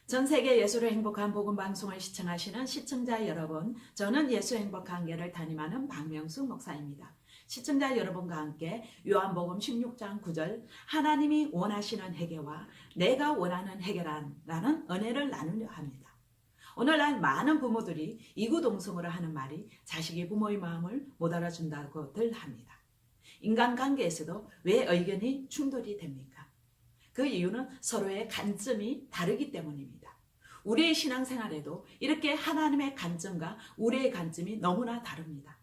전 세계 예수로 행복한 복음 방송을 시청하시는 시청자 여러분, 저는 예수 행복한 교회를 담임하는 박명수 목사입니다. 시청자 여러분과 함께 요한복음 16장 9절 하나님이 원하시는 회개와 내가 원하는 회개라는 은혜를 나누려 합니다. 오늘날 많은 부모들이 이구동성으로 하는 말이 자식이 부모의 마음을 못 알아준다고들 합니다. 인간관계에서도 왜 의견이 충돌이 됩니까? 그 이유는 서로의 관점이 다르기 때문입니다. 우리의 신앙생활에도 이렇게 하나님의 관점과 우리의 관점이 너무나 다릅니다.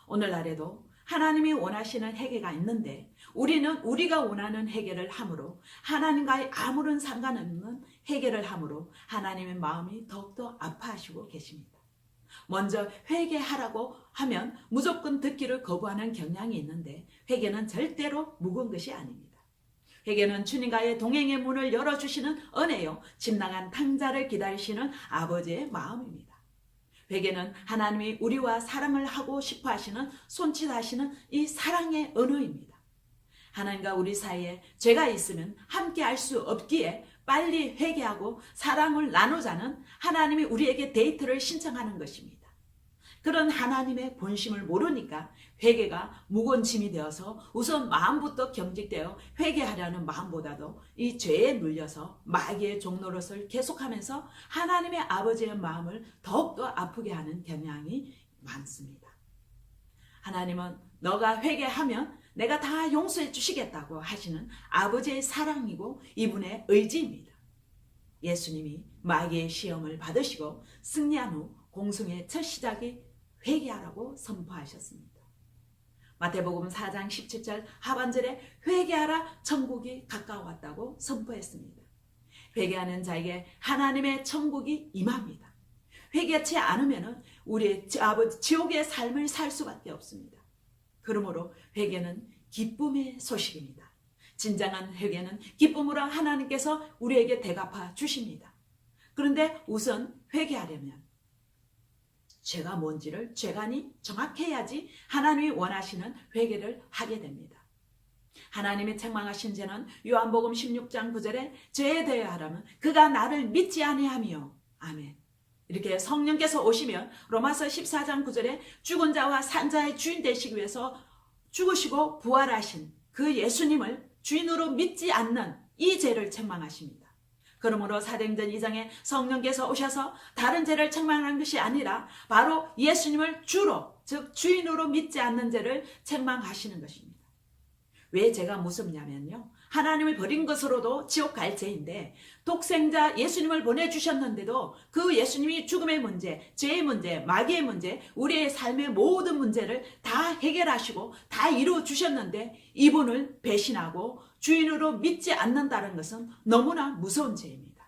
오늘날에도 하나님이 원하시는 회개가 있는데 우리는 우리가 원하는 회개를 함으로 하나님과의 아무런 상관없는 회개를 함으로 하나님의 마음이 더욱더 아파하시고 계십니다. 먼저 회개하라고 하면 무조건 듣기를 거부하는 경향이 있는데 회개는 절대로 무거운 것이 아닙니다. 회개는 주님과의 동행의 문을 열어주시는 은혜요, 집 나간 탕자를 기다리시는 아버지의 마음입니다. 회개는 하나님이 우리와 사랑을 하고 싶어 하시는 손짓하시는 이 사랑의 언어입니다. 하나님과 우리 사이에 죄가 있으면 함께 할 수 없기에 빨리 회개하고 사랑을 나누자는 하나님이 우리에게 데이트를 신청하는 것입니다. 그런 하나님의 본심을 모르니까 회개가 무거운 짐이 되어서 우선 마음부터 경직되어 회개하려는 마음보다도 이 죄에 눌려서 마귀의 종노릇을 계속하면서 하나님의 아버지의 마음을 더욱더 아프게 하는 경향이 많습니다. 하나님은 너가 회개하면 내가 다 용서해 주시겠다고 하시는 아버지의 사랑이고 이분의 의지입니다. 예수님이 마귀의 시험을 받으시고 승리한 후 공생의 첫 시작이 회개하라고 선포하셨습니다. 마태복음 4장 17절 하반절에 회개하라 천국이 가까워왔다고 선포했습니다. 회개하는 자에게 하나님의 천국이 임합니다. 회개치 않으면 우리의 아버지 지옥의 삶을 살 수밖에 없습니다. 그러므로 회개는 기쁨의 소식입니다. 진정한 회개는 기쁨으로 하나님께서 우리에게 대갚아 주십니다. 그런데 우선 회개하려면 죄가 뭔지를 죄관이 정확해야지 하나님이 원하시는 회개를 하게 됩니다. 하나님이 책망하신 죄는 요한복음 16장 9절에 죄에 대하여 하라면 그가 나를 믿지 아니하며 아멘. 이렇게 성령께서 오시면 로마서 14장 9절에 죽은 자와 산 자의 주인 되시기 위해서 죽으시고 부활하신 그 예수님을 주인으로 믿지 않는 이 죄를 책망하십니다. 그러므로 사도행전 2장에 성령께서 오셔서 다른 죄를 책망하는 것이 아니라 바로 예수님을 주로 즉 주인으로 믿지 않는 죄를 책망하시는 것입니다. 왜 죄가 무섭냐면요, 하나님을 버린 것으로도 지옥 갈 죄인데 독생자 예수님을 보내주셨는데도 그 예수님이 죽음의 문제, 죄의 문제, 마귀의 문제, 우리의 삶의 모든 문제를 다 해결하시고 다 이루어주셨는데 이분을 배신하고 주인으로 믿지 않는다는 것은 너무나 무서운 죄입니다.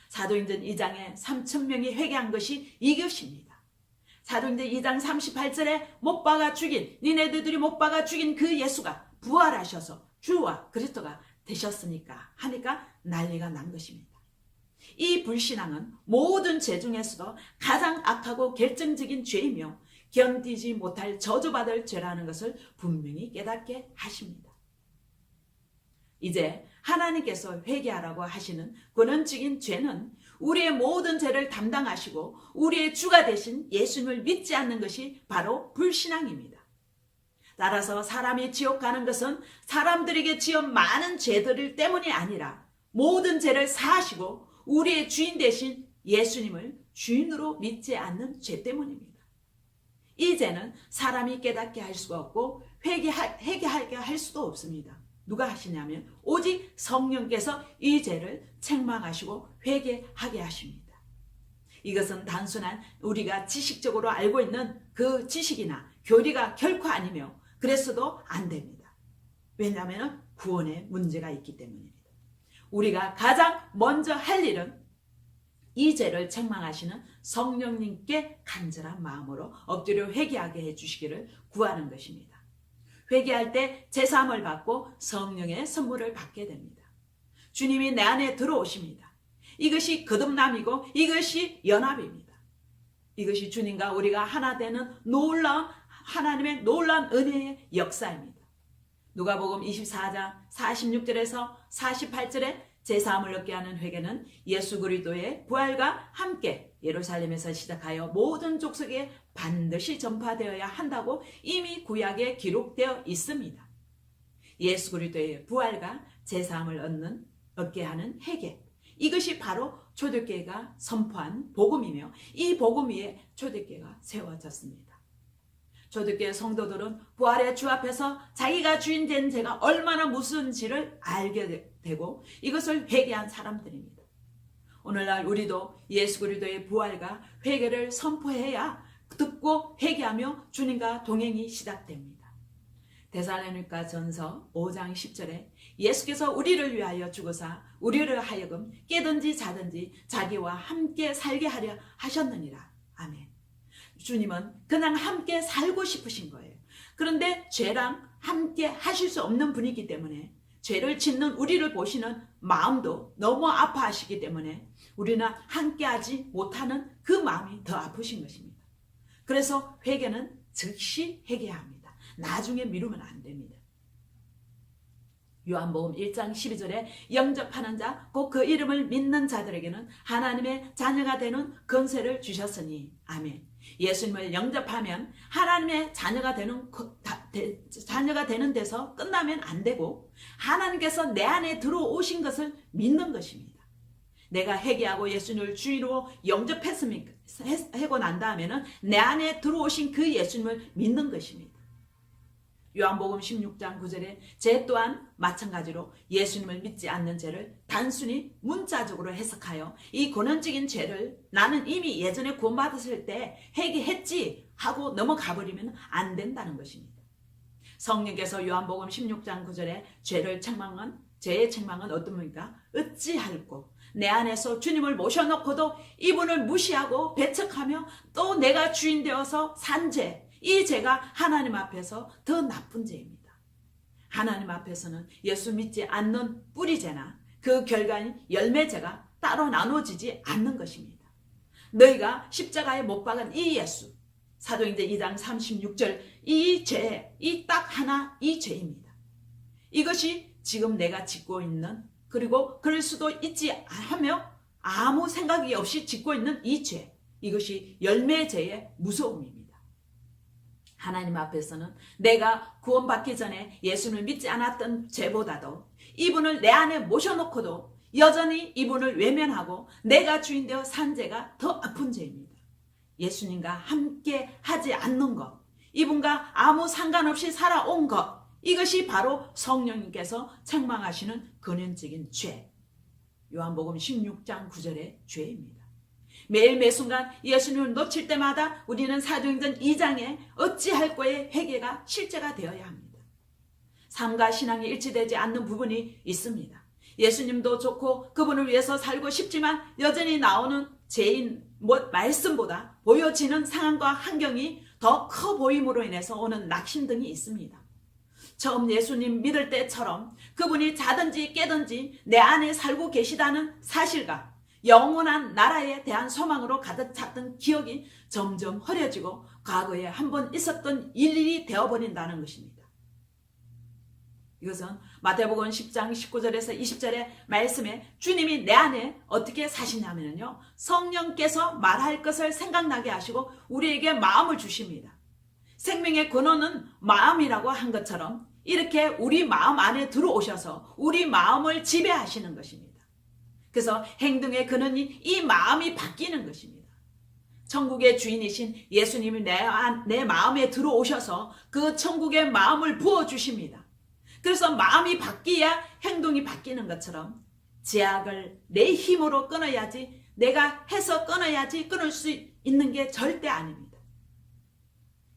사도행전 2장에 3,000명이 회개한 것이 이것입니다. 사도행전 2장 38절에 못 박아 죽인 니네들이 못 박아 죽인 그 예수가 부활하셔서 주와 그리스도가 되셨으니까 하니까 난리가 난 것입니다. 이 불신앙은 모든 죄 중에서도 가장 악하고 결정적인 죄이며 견디지 못할 저주받을 죄라는 것을 분명히 깨닫게 하십니다. 이제 하나님께서 회개하라고 하시는 근원적인 죄는 우리의 모든 죄를 담당하시고 우리의 주가 되신 예수님을 믿지 않는 것이 바로 불신앙입니다. 따라서 사람이 지옥 가는 것은 사람들에게 지은 많은 죄들 때문이 아니라 모든 죄를 사하시고 우리의 주인 되신 예수님을 주인으로 믿지 않는 죄 때문입니다. 이 죄는 사람이 깨닫게 할 수가 없고 회개하게 할 수도 없습니다. 누가 하시냐면 오직 성령께서 이 죄를 책망하시고 회개하게 하십니다. 이것은 단순한 우리가 지식적으로 알고 있는 그 지식이나 교리가 결코 아니며 그래서도 안 됩니다. 왜냐하면 구원에 문제가 있기 때문입니다. 우리가 가장 먼저 할 일은 이 죄를 책망하시는 성령님께 간절한 마음으로 엎드려 회개하게 해주시기를 구하는 것입니다. 회개할 때 제사함을 받고 성령의 선물을 받게 됩니다. 주님이 내 안에 들어오십니다. 이것이 거듭남이고 이것이 연합입니다. 이것이 주님과 우리가 하나 되는 놀라운 하나님의 놀라운 은혜의 역사입니다. 누가복음 24장 46절에서 48절에 제사함을 얻게 하는 회개는 예수 그리스도의 부활과 함께 예루살렘에서 시작하여 모든 족속에 반드시 전파되어야 한다고 이미 구약에 기록되어 있습니다. 예수 그리스도의 부활과 제사함을 얻게 하는 회개, 이것이 바로 초대교회가 선포한 복음이며 이 복음 위에 초대교회가 세워졌습니다. 초대교회 성도들은 부활의 주 앞에서 자기가 주인 된 죄가 얼마나 무서운지를 알게 되고 이것을 회개한 사람들입니다. 오늘날 우리도 예수 그리스도의 부활과 회개를 선포해야 듣고 회개하며 주님과 동행이 시작됩니다. 데살로니가 전서 5장 10절에 예수께서 우리를 위하여 죽으사 우리를 하여금 깨든지 자든지 자기와 함께 살게 하려 하셨느니라. 아멘. 주님은 그냥 함께 살고 싶으신 거예요. 그런데 죄랑 함께 하실 수 없는 분이기 때문에 죄를 짓는 우리를 보시는 마음도 너무 아파하시기 때문에 우리는 함께하지 못하는 그 마음이 더 아프신 것입니다. 그래서 회개는 즉시 회개해야 합니다. 나중에 미루면 안 됩니다. 요한복음 1장 12절에 영접하는 자 곧 그 이름을 믿는 자들에게는 하나님의 자녀가 되는 권세를 주셨으니 아멘. 예수님을 영접하면 하나님의 자녀가 되는 데서 끝나면 안 되고 하나님께서 내 안에 들어오신 것을 믿는 것입니다. 내가 회개하고 예수님을 주인으로 영접하고 난 다음에는 내 안에 들어오신 그 예수님을 믿는 것입니다. 요한복음 16장 9절에 죄 또한 마찬가지로 예수님을 믿지 않는 죄를 단순히 문자적으로 해석하여 이 근원적인 죄를 나는 이미 예전에 구원받았을 때 회개했지 하고 넘어가 버리면 안 된다는 것입니다. 성령께서 요한복음 16장 9절에 죄의 책망은 어떻습니까? 어찌할꼬 내 안에서 주님을 모셔놓고도 이분을 무시하고 배척하며 또 내가 주인 되어서 산 죄, 이 죄가 하나님 앞에서 더 나쁜 죄입니다. 하나님 앞에서는 예수 믿지 않는 뿌리죄나 그 결과인 열매죄가 따로 나눠지지 않는 것입니다. 너희가 십자가에 못 박은 이 예수, 사도행전 2장 36절 이 죄, 이 딱 하나 이 죄입니다. 이것이 지금 내가 짓고 있는 그리고 그럴 수도 있지 하며 아무 생각이 없이 짓고 있는 이 죄, 이것이 열매죄의 무서움입니다. 하나님 앞에서는 내가 구원받기 전에 예수를 믿지 않았던 죄보다도 이분을 내 안에 모셔놓고도 여전히 이분을 외면하고 내가 주인 되어 산 죄가 더 아픈 죄입니다. 예수님과 함께 하지 않는 것, 이분과 아무 상관없이 살아온 것, 이것이 바로 성령님께서 책망하시는 근원적인 죄, 요한복음 16장 9절의 죄입니다. 매일 매순간 예수님을 놓칠 때마다 우리는 사도행전 2장에 어찌할 거에 회개가 실제가 되어야 합니다. 삶과 신앙이 일치되지 않는 부분이 있습니다. 예수님도 좋고 그분을 위해서 살고 싶지만 여전히 나오는 죄인 말씀보다 보여지는 상황과 환경이 더 커 보임으로 인해서 오는 낙심 등이 있습니다. 처음 예수님 믿을 때처럼 그분이 자든지 깨든지 내 안에 살고 계시다는 사실과 영원한 나라에 대한 소망으로 가득 찼던 기억이 점점 흐려지고 과거에 한번 있었던 일이 되어버린다는 것입니다. 이것은 마태복음 10장 19절에서 20절의 말씀에 주님이 내 안에 어떻게 사시냐면요, 성령께서 말할 것을 생각나게 하시고 우리에게 마음을 주십니다. 생명의 근원은 마음이라고 한 것처럼 이렇게 우리 마음 안에 들어오셔서 우리 마음을 지배하시는 것입니다. 그래서 행동의 근원이 이 마음이 바뀌는 것입니다. 천국의 주인이신 예수님이 내 마음에 들어오셔서 그 천국의 마음을 부어주십니다. 그래서 마음이 바뀌어야 행동이 바뀌는 것처럼 제약을 내 힘으로 끊어야지, 내가 해서 끊어야지 끊을 수 있는 게 절대 아닙니다.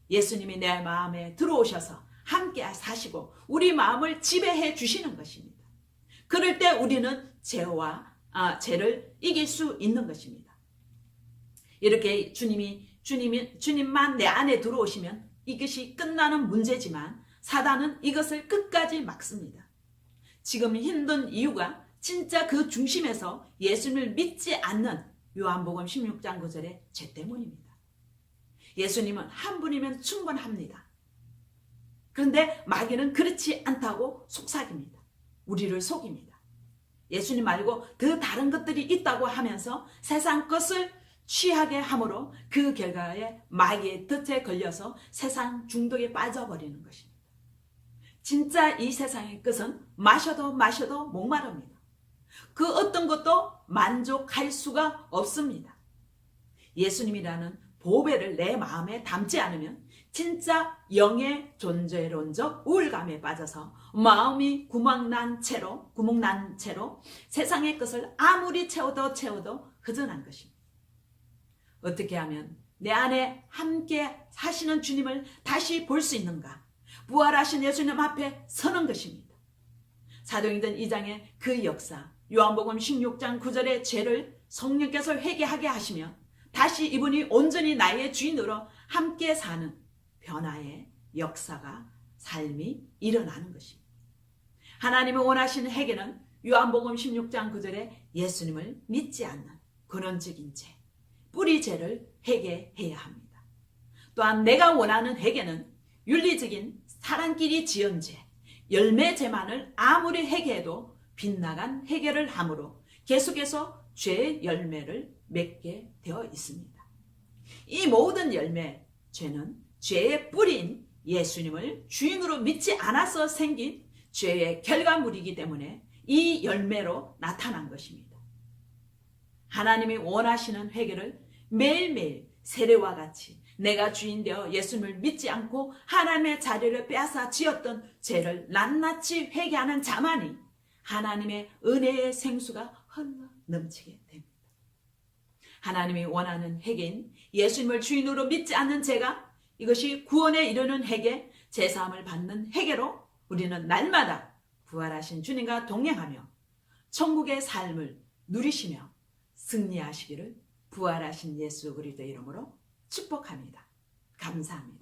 예수님이 내 마음에 들어오셔서 함께 사시고 우리 마음을 지배해 주시는 것입니다. 그럴 때 우리는 죄를 이길 수 있는 것입니다. 이렇게 주님만 내 안에 들어오시면 이것이 끝나는 문제지만 사단은 이것을 끝까지 막습니다. 지금 힘든 이유가 진짜 그 중심에서 예수님을 믿지 않는 요한복음 16장 9절의 죄 때문입니다. 예수님은 한 분이면 충분합니다. 그런데 마귀는 그렇지 않다고 속삭입니다. 우리를 속입니다. 예수님 말고 더 다른 것들이 있다고 하면서 세상 것을 취하게 함으로 그 결과에 마귀의 덫에 걸려서 세상 중독에 빠져버리는 것입니다. 진짜 이 세상의 것은 마셔도 목마릅니다. 그 어떤 것도 만족할 수가 없습니다. 예수님이라는 보배를 내 마음에 담지 않으면 진짜 영의 존재론적 우울감에 빠져서 마음이 구멍난 채로 세상의 것을 아무리 채워도 허전한 것입니다. 어떻게 하면 내 안에 함께 사시는 주님을 다시 볼 수 있는가? 부활하신 예수님 앞에 서는 것입니다. 사도행전 2장의 그 역사, 요한복음 16장 9절의 죄를 성령께서 회개하게 하시며 다시 이분이 온전히 나의 주인으로 함께 사는 변화의 역사가 삶이 일어나는 것입니다. 하나님이 원하시는 회개는 요한복음 16장 9절에 예수님을 믿지 않는 근원적인 죄, 뿌리 죄를 회개해야 합니다. 또한 내가 원하는 회개는 윤리적인 사람끼리 지은 죄, 열매 죄만을 아무리 회개해도 빗나간 회개를 함으로 계속해서 죄의 열매를 맺게 되어 있습니다. 이 모든 열매, 죄는 죄의 뿌리인 예수님을 주인으로 믿지 않아서 생긴 죄의 결과물이기 때문에 이 열매로 나타난 것입니다. 하나님이 원하시는 회개를 매일매일 세례와 같이 내가 주인 되어 예수님을 믿지 않고 하나님의 자리를 빼앗아 지었던 죄를 낱낱이 회개하는 자만이 하나님의 은혜의 생수가 흘러 넘치게 됩니다. 하나님이 원하는 회개인 예수님을 주인으로 믿지 않는 죄가 이것이 구원에 이르는 회개, 제사함을 받는 회개로 우리는 날마다 부활하신 주님과 동행하며 천국의 삶을 누리시며 승리하시기를 부활하신 예수 그리스도의 이름으로 축복합니다. 감사합니다.